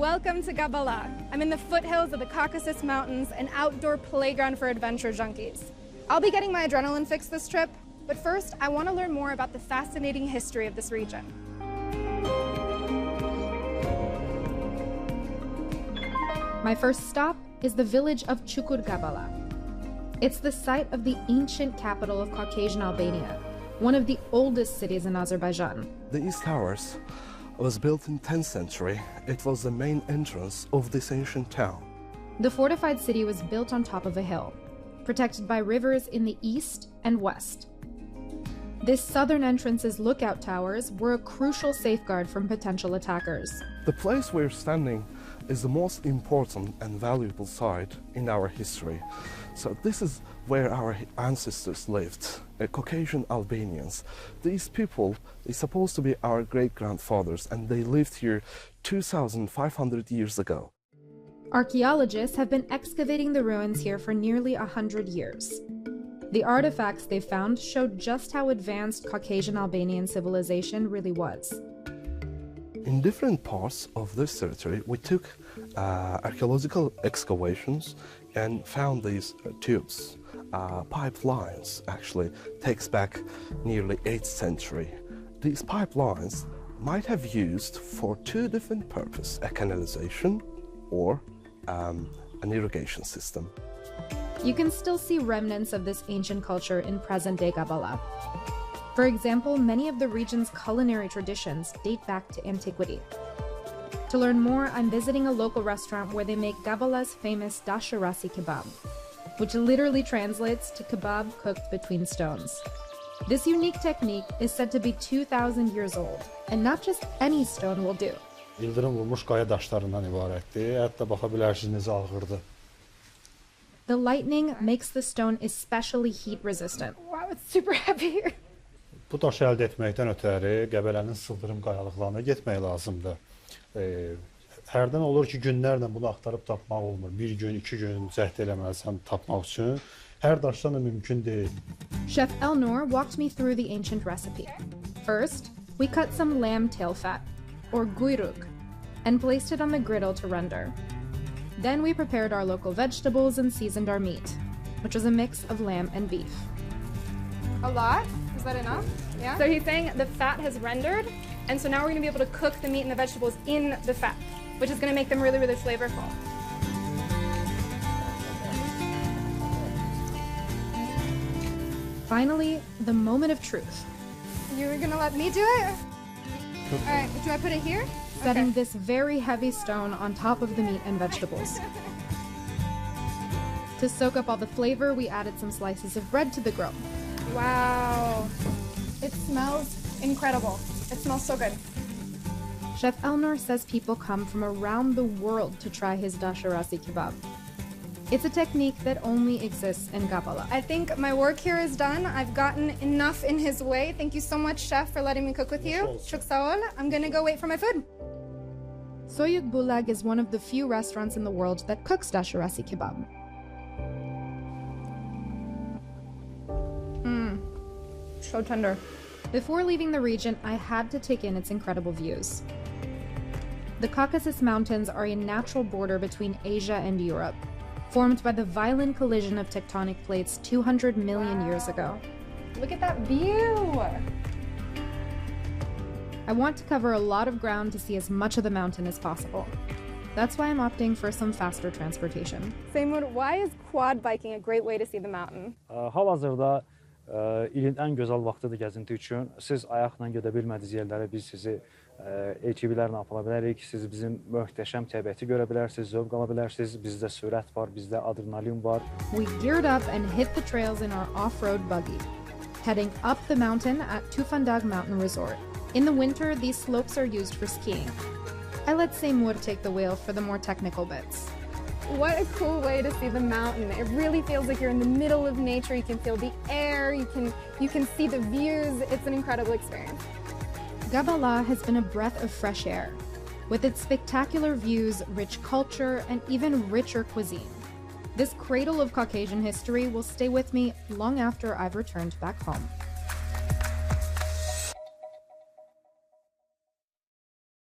Welcome to Qəbələ. I'm in the foothills of the Caucasus Mountains, an outdoor playground for adventure junkies. I'll be getting my adrenaline fix this trip, but first I want to learn more about the fascinating history of this region. My first stop is the village of Çukurqabala. It's the site of the ancient capital of Caucasian Albania, one of the oldest cities in Azerbaijan. The East Towers was built in 10th century. It was the main entrance of this ancient town. The fortified city was built on top of a hill, protected by rivers in the east and west. This southern entrance's lookout towers were a crucial safeguard from potential attackers. The place we're standing is the most important and valuable site in our history. So this is where our ancestors lived, Caucasian Albanians. These people are supposed to be our great-grandfathers, and they lived here 2,500 years ago. Archaeologists have been excavating the ruins here for nearly 100 years. The artifacts they found showed just how advanced Caucasian Albanian civilization really was. In different parts of this territory, we took archaeological excavations and found these tubes. Pipelines actually takes back nearly 8th century. These pipelines might have used for two different purposes, a canalization or an irrigation system. You can still see remnants of this ancient culture in present-day Qəbələ. For example, many of the region's culinary traditions date back to antiquity. To learn more, I'm visiting a local restaurant where they make Qəbələ's famous dasharasi kebab, which literally translates to kebab cooked between stones. This unique technique is said to be 2,000 years old, and not just any stone will do. İldırım vurmuş qaya daşlarından ibarətdir. Hətta baxa bilərsiniz necə ağırdır. The lightning makes the stone especially heat resistant. Wow, it's super heavy. Bu daşı əldə etməkdən ötəri Qəbələnin sıldırım qayalıqlarına getmək lazımdır. Hərdən olur ki, günlərlə bunu axtarıb tapmaq olmur. Bir gün, 2 gün cəhd eləməlisən tapmaq üçün. Hər daşdan da mümkün deyil. Chef Elnur walked me through the ancient recipe. First, we cut some lamb tail fat, or guyruk, and placed it on the griddle to render. Then we prepared our local vegetables and seasoned our meat, which was a mix of lamb and beef. A lot? Is that enough? Yeah. So he's saying the fat has rendered, and so now we're going to be able to cook the meat and the vegetables in the fat, which is going to make them really, really flavorful. Finally, the moment of truth. You're going to let me do it? All right, do I put it here? Setting this very heavy stone on top of the meat and vegetables. To soak up all the flavor, we added some slices of bread to the grill. Wow, it smells incredible. It smells so good. Chef Elnur says people come from around the world to try his dasharasi kebab. It's a technique that only exists in Qəbələ. I think my work here is done. I've gotten enough in his way. Thank you so much, Chef, for letting me cook with you. Çok sağ ol. I'm gonna go wait for my food. Soyuk Bulag is one of the few restaurants in the world that cooks dasharasi kebab. So tender. Before leaving the region, I had to take in its incredible views. The Caucasus Mountains are a natural border between Asia and Europe, formed by the violent collision of tectonic plates 200 million years ago. Look at that view! I want to cover a lot of ground to see as much of the mountain as possible. That's why I'm opting for some faster transportation. Seymur, why is quad biking a great way to see the mountain? Hal-hazırda ilin ən gözəl vaxtıdır gəzinti üçün. Siz ayaqla gedə bilmədiyiniz yerlərə biz sizi ATV-lərlə apara bilərik. Siz bizim möhtəşəm təbiəti görə bilərsiniz, zövq ala bilərsiniz. Bizdə sürət var, bizdə adrenalin var. We geared up and hit the trails in our off-road buggy, heading up the mountain at Tufandag Mountain Resort. In the winter, these slopes are used for skiing. I let Seymur take the wheel for the more technical bits. What a cool way to see the mountain. It really feels like you're in the middle of nature. You can feel the air, you can see the views. It's an incredible experience. Qəbələ has been a breath of fresh air, with its spectacular views, rich culture, and even richer cuisine. This cradle of Caucasian history will stay with me long after I've returned back home.